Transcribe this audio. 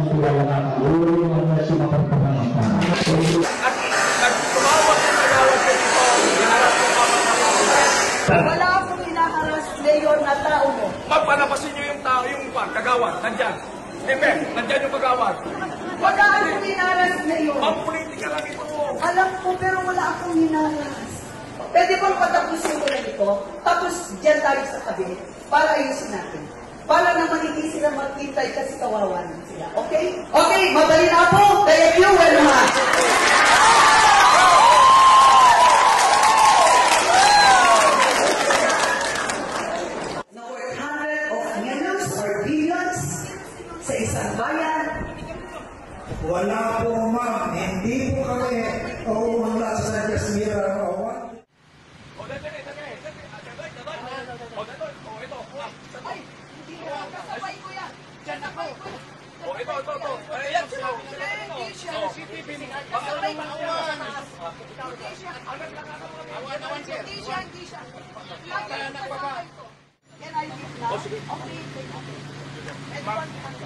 sila na uri ng si mapagpapalita. At nagtumawag ng nagawad ko dito, hinaras ko wala akong hinaharas, Mayor, na tao mo. Magpalabasin nyo yung tao, yung kagawad, nandyan. Stephen, nandyan yung kagawad. Wala akong hinaharas, Mayor. Pang-politika lang ito. Alam ko, pero wala akong hinaharas. Pwede bang patapusin ko lang ito, tapos dyan tayo sa tabi, para ayusin natin. Para naman hindi sila magkintay kasi kawawa naman sila. Okay? Okay, madali na po. Thank you very much. Na worth hundred of millions or billions sa isang bayan. Wala po, ma'am. Hindi po kami uuunla sa Jasmira. O, dali. O, ito. Ay, hindi na. Kasabay ko yan. Diyan ako. O, ito. Ayan, sila. Hindi siya. CCTV. Kasabay ko yan. Hindi siya. Lagi yung kasabay ko. Can I give now? Okay. Everyone can